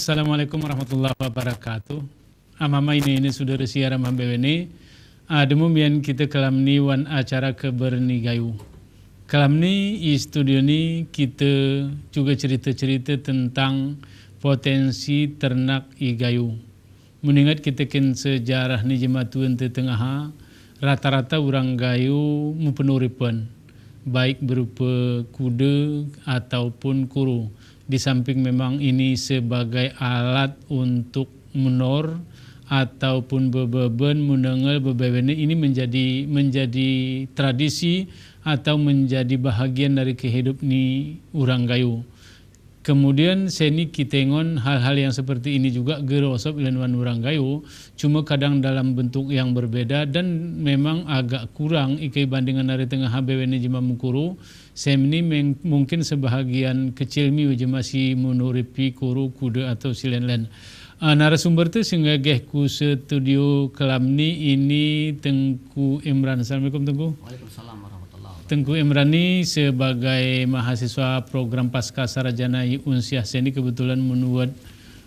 Assalamualaikum warahmatullahi wabarakatuh. Amama ini saudara siaran mambewene. Ademu mian kita kalam ni wan acara keberni gayu. Kalam ni i studio ni kita juga cerita-cerita tentang potensi ternak i gayu. Mengingat kita ken sejarah ni jematuan tengah rata-rata orang gayu mempenuripan baik berupa kuda ataupun kuru. Di samping memang ini sebagai alat untuk menor ataupun bebeben menengel bebeben ini menjadi tradisi atau menjadi bahagian dari kehidupan ni orang gayu. Kemudian seni kitengon hal-hal yang seperti ini juga gerosop ilanwan orang gayu, cuma kadang dalam bentuk yang berbeda dan memang agak kurang ikai bandingan dari tengah HBWN jema mukuru. Semni mungkin sebahagian kecil mi masih menuripi kuru kuda atau silen-len. Narasumber tu sehingga ku studio kelamni ini Tengku Imran. Assalamualaikum Tengku. Waalaikumsalam warahmatullahi wabarakatuh. Tengku Imran ini sebagai mahasiswa program Pasca Sarjana Unsiah Seni kebetulan menuat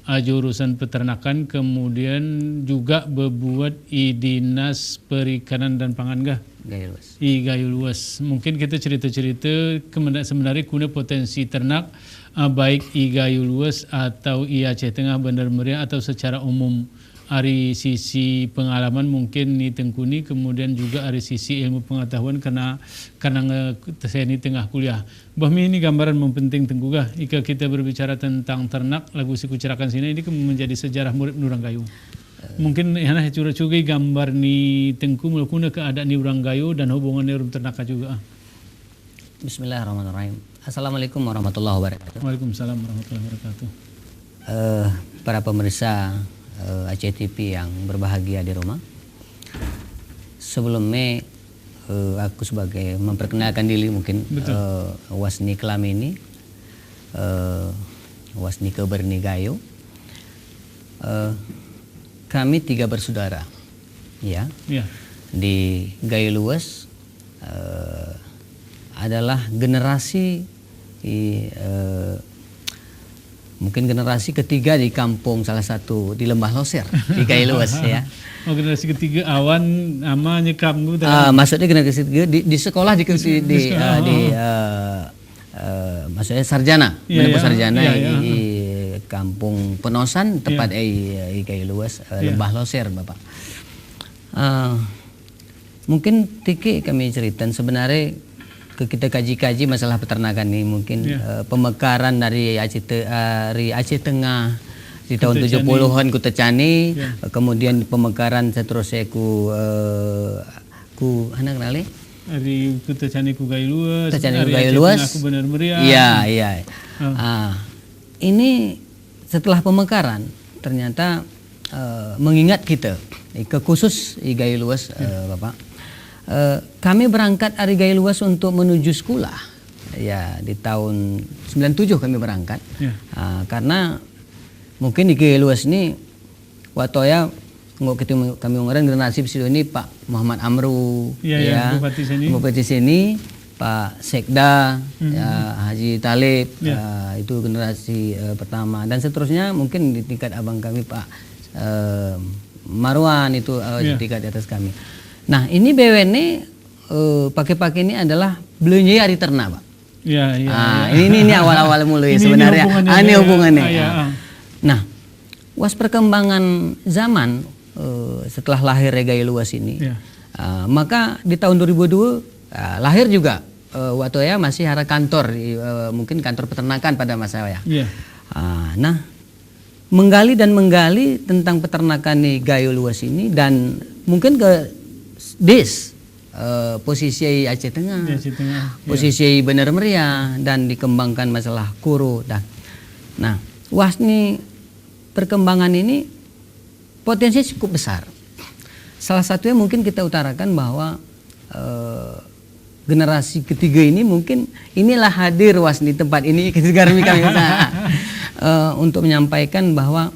jurusan peternakan, kemudian juga berbuat di Dinas Perikanan dan Pangan gah? Gayu luas. Gayu luas. Mungkin kita cerita-cerita sebenarnya kuna potensi ternak baik gayu luas atau Aceh Tengah Bandar Meriah atau secara umum. Dari sisi pengalaman mungkin ni Tengku ni, kemudian juga dari sisi ilmu pengetahuan karena saya ini tengah kuliah. Bahmi ini gambaran mempenting Tengku gah. Jika kita berbicara tentang ternak, lagu siku cerakan sini ini menjadi sejarah murid nurang gayu. Mungkin hana cura-cura gambar ni Tengku melakukan keadaan ni orang gayu dan hubungan ni orang ternak juga. Bismillahirrahmanirrahim. Assalamualaikum warahmatullahi wabarakatuh. Waalaikumsalam warahmatullahi wabarakatuh. Para pemirsa Aceh TV yang berbahagia di rumah. Sebelumnya aku sebagai memperkenalkan diri mungkin Wasni Kelam ini Wasni Keberni Gayu. Kami 3 bersaudara, ya. Di Gayu luas adalah generasi mungkin generasi ketiga di kampung salah satu di Lembah Loser di Gayu luas ya. Oh, generasi ketiga awan namanya kamu maksudnya generasi ketiga di sekolah maksudnya sarjana, menempuh sarjana di kampung Penosan tepat Gayu luas Lembah Loser Bapak. Mungkin Tiki kami ceritakan sebenarnya kita kaji-kaji masalah peternakan ini mungkin pemekaran dari Aceh Tengah di tahun 70-an ku Tecani, kemudian pemekaran seterusnya ku anak kenali dari ku Tecani ku Gayu luas, Tecani ku Gayu luas, aku Bandar Meriah. Iya. Ini setelah pemekaran ternyata mengingat kita ke khusus Gayu luas Bapak. Kami berangkat dari Gayu luas untuk menuju sekolah ya di tahun 97 kami berangkat karena mungkin di Gayu luas ini waktu ya kami ngomongin generasi besi ini Pak Muhammad Amru Bupati sini Pak Sekda Haji Talib itu generasi pertama dan seterusnya mungkin di tingkat abang kami Pak Marwan itu tingkat di atas kami. Nah ini BWN pakai ini adalah belanja hari ternak Pak. Ini awal-awal mulai sebenarnya. Ini hubungannya. Nah was perkembangan zaman setelah lahir Gayu luas ini, maka di tahun 2002 lahir juga waktu ya masih ada kantor mungkin kantor peternakan pada masa ya. Nah menggali tentang peternakan di Gayu luas ini dan mungkin ke posisi Aceh Tengah, posisi Bandar Meriah dan dikembangkan masalah kuru dan nah wasni perkembangan ini potensi cukup besar. Salah satunya mungkin kita utarakan bahwa generasi ketiga ini mungkin inilah hadir wasni tempat ini kami untuk menyampaikan bahwa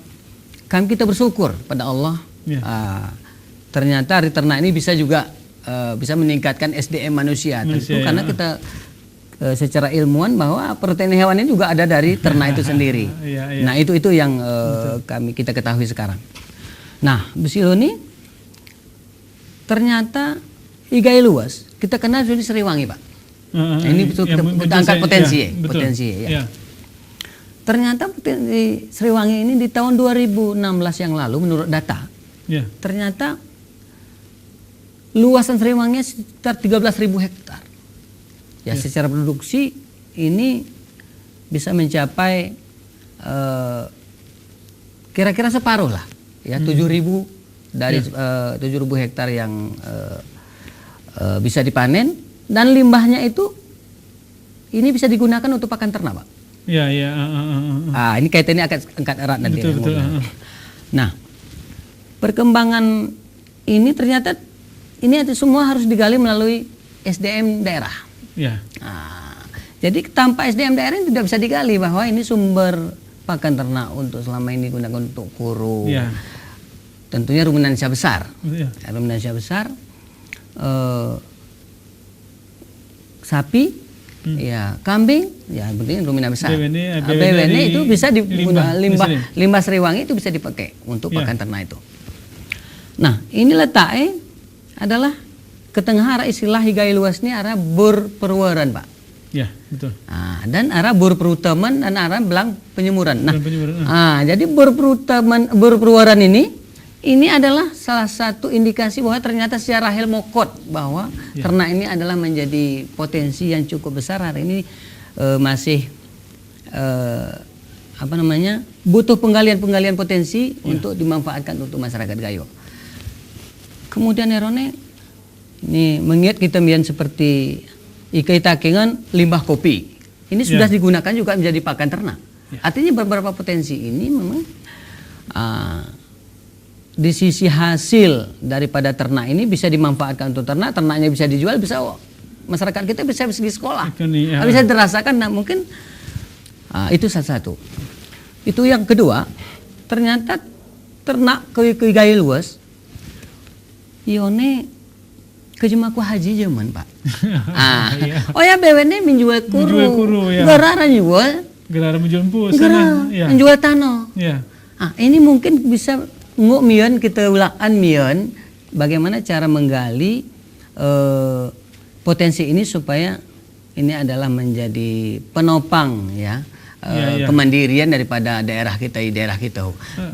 kita bersyukur pada Allah. Ternyata hari ternak ini bisa juga bisa meningkatkan SDM manusia. Tentu karena kita secara ilmuwan bahwa protein hewan ini juga ada dari ternak itu sendiri. Nah itu yang kita ketahui sekarang. Nah Busilo ini ternyata igai luas kita kenal di Sriwangi Pak. Ini betul kita angkat potensi ya. Ternyata potensi Sriwangi ini di tahun 2016 yang lalu menurut data ternyata luasan Sriwangi sekitar 13.000 hektar. Ya secara produksi ini bisa mencapai kira-kira separuh lah ya 7.000 dari 7.000 hektar yang bisa dipanen dan limbahnya itu ini bisa digunakan untuk pakan ternak Pak. Ini kaitannya angkat erat nanti. Betul. Nah perkembangan ini ternyata ini semua harus digali melalui SDM daerah. Jadi tanpa SDM daerah tidak bisa digali bahwa ini sumber pakan ternak untuk selama ini digunakan untuk kuru. Tentunya ruminansia besar. Ruminansia besar, sapi, kambing, penting ruminansia besar. BWN itu bisa digunakan limbah Sriwangi itu bisa dipakai untuk pakan ternak itu. Nah ini letaknya adalah ketengah arah istilah higai luas ini arah bor perwaran Pak. Betul. Dan arah bor perutaman dan arah belang penyemuran. Jadi bor perwaran ini adalah salah satu indikasi bahwa ternyata secara helmokot bahwa ternak ini adalah menjadi potensi yang cukup besar hari ini masih butuh penggalian potensi untuk dimanfaatkan untuk masyarakat Gayo. Kemudian Erone ini mengingat kita mian seperti ikai takengan limbah kopi. Ini sudah digunakan juga menjadi pakan ternak. Artinya beberapa potensi ini memang di sisi hasil daripada ternak ini bisa dimanfaatkan untuk ternak, ternaknya bisa dijual, bisa masyarakat kita bisa pergi sekolah. Bisa dirasakan. Nah, mungkin itu salah satu. Itu yang kedua, ternyata ternak ke luas Ione kejemaku haji zaman Pak. BWN menjual kuru. Geraran jual. Geraran menjual empus. Menjual tanah. Ini mungkin bisa mion kita ulakan mion bagaimana cara menggali potensi ini supaya ini adalah menjadi penopang kemandirian daripada daerah kita.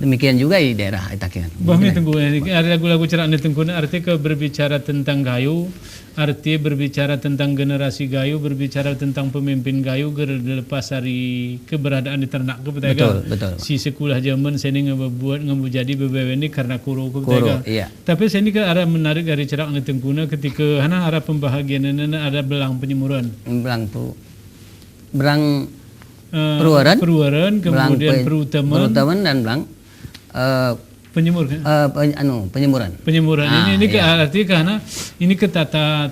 Demikian juga di daerah Itakengan. Bahmi tunggu ada lagu-lagu cerita tengkuna artinya berbicara tentang Gayo, artinya berbicara tentang generasi Gayo, berbicara tentang pemimpin Gayo lepas dari keberadaan di ternak ke betul. Si sekolah zaman saya ini ngebuat jadi BBW ini karena kuro Tapi saya ini ada menarik dari cerita tengkuna ketika ada pembahagian ada belang penyemuran. Belang Perwaran, kemudian perutaman dan belang penyemuran. Ini artinya karena ini ke tata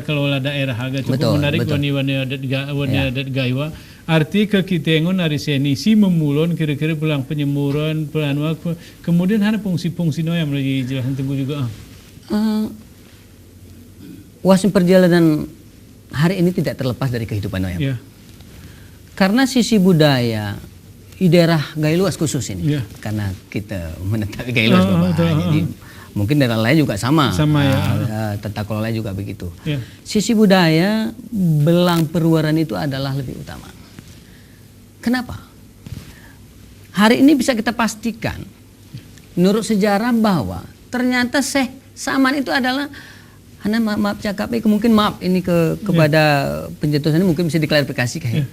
kelola daerah agak cukup menarik wani adat Gaiwa. Artinya kita ngon dari sini si memulon kira-kira belang penyemuran kemudian ada fungsi-fungsi yang lagi jelaskan tunggu juga. Wasim perjalanan hari ini tidak terlepas dari kehidupan Noyam. Karena sisi budaya di daerah Gayo luas khusus ini, karena kita menetap di Gayo luas jadi mungkin daerah lain juga sama tata kelola juga begitu. Sisi budaya belang perwaran itu adalah lebih utama. Kenapa? Hari ini bisa kita pastikan menurut sejarah bahwa ternyata Saman itu adalah maaf cakap mungkin maaf ini kepada penjatuhan ini mungkin bisa diklarifikasi kayak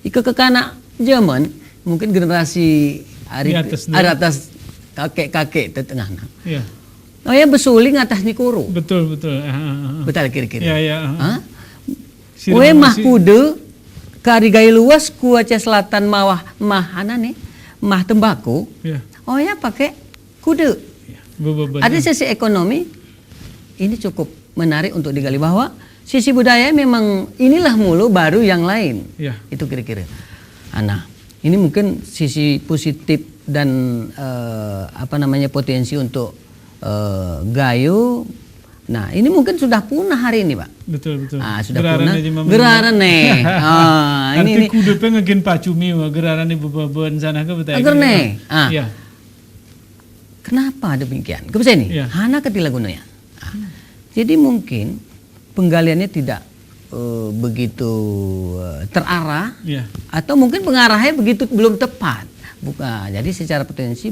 kekanak zaman mungkin generasi atas kakek tetengah besuling atas nikuru. Betul. Betul kira-kira. Mah kude kari Gayo luas ku Aceh Selatan mah tembakau. Pakai kude. Ada sisi ekonomi ini cukup menarik untuk digali bahwa sisi budaya memang inilah mulu baru yang lain. Itu kira-kira. Nah, ini mungkin sisi positif dan potensi untuk Gayo Nah, ini mungkin sudah punah hari ini, Pak. Betul. Sudah punah. Geraran nih. Ini kudu pengen pacumi geraran ibu beban sana ke betul. Agar nih. Iya. Kenapa demikian? Kebisa ini. Iya. Hana ketila gunanya. Jadi mungkin penggaliannya tidak begitu terarah, atau mungkin pengarahnya begitu belum tepat. Bukan. Jadi secara potensi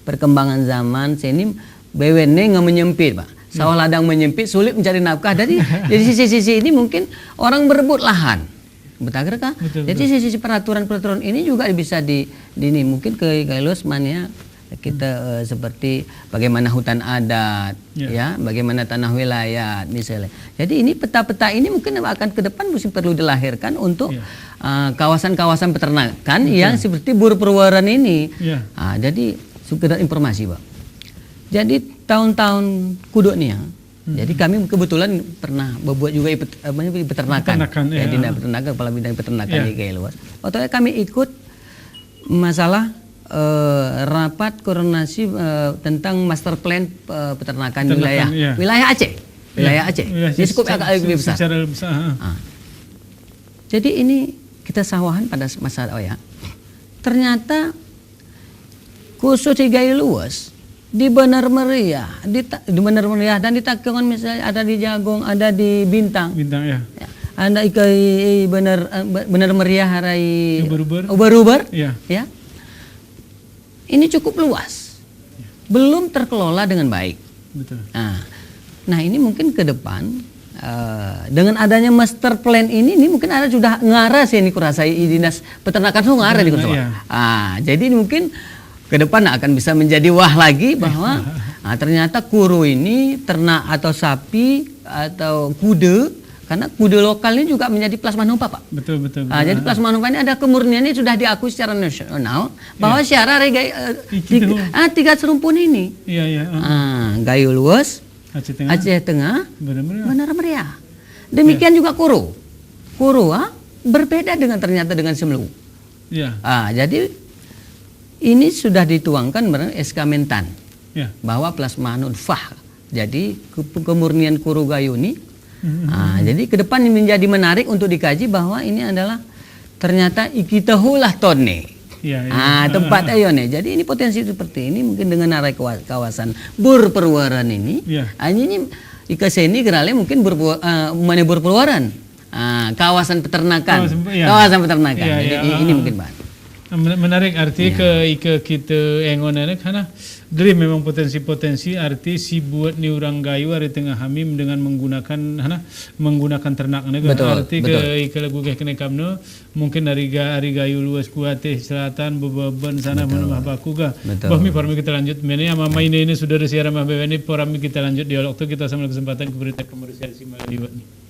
perkembangan zaman sini BWN nggak menyempit, Pak. Sawah ladang menyempit, sulit mencari nafkah. Jadi sisi-sisi ini mungkin orang berebut lahan. Betul kah? Jadi sisi peraturan ini juga bisa ini mungkin ke Gayus mania kita seperti bagaimana hutan adat, ya, bagaimana tanah wilayah misalnya. Jadi ini peta-peta ini mungkin akan ke depan mesti perlu dilahirkan untuk kawasan-kawasan peternakan yang seperti Burperwaran ini. Jadi sekedar informasi, Pak. Jadi tahun-tahun kudo nih ya. Jadi kami kebetulan pernah membuat juga peternakan. Ya, di peternakan, kepala bidang peternakan di Gayus. Waktu kami ikut masalah rapat koordinasi tentang master plan peternakan wilayah Aceh. Ini cukup agak lebih besar. Jadi ini kita sawahan pada masa ternyata khusus di Gayus di Benar Meriah, dan di Takengon misalnya ada di Jagong, ada di Bintang. Ada Benar Meriah harai Uber. Ya. Ini cukup luas, belum terkelola dengan baik. Betul. Nah ini mungkin ke depan dengan adanya master plan ini mungkin ada sudah ngarah sih ini kurasa dinas peternakan itu ngarah di Kursawah. Jadi ini mungkin ke depan akan bisa menjadi wah lagi bahwa ternyata kuru ini ternak atau sapi atau kuda. Karena kuda lokal ini juga menjadi plasma numpa, Pak. Betul. Jadi plasma numpa ini ada kemurniannya sudah diakui secara nasional bahwa syarat tiga serumpun ini. Gayo Luas, Aceh Tengah, Benar Meriah. Demikian juga Kuru. Kuru berbeda ternyata dengan Semelu. Jadi ini sudah dituangkan SK Mentan bahwa plasma nutfah. Jadi kemurnian Kuru Gayo ini. Jadi ke depan ini menjadi menarik untuk dikaji bahwa ini adalah ternyata kita hulah tonne. Tempat ayo nih. Jadi ini potensi seperti ini mungkin dengan arah kawasan Burperwaran ini. Ini ikaseni gerale mungkin mana Burperwaran. Kawasan peternakan. Kawasan peternakan. Jadi ini mungkin Pak. Menarik arti ke kita engonane karena dari memang potensi-potensi arti si buat ni orang Gayo hari tengah hamim dengan menggunakan ternak arti ke lagu kene kamno mungkin dari Gayo luas kuate selatan beban sana menambah baku ga bahmi parmi kita lanjut mene mama ini sudah siaran mah ini parmi kita lanjut dialog tu kita sama kesempatan ke berita komersial si Maliwat ni.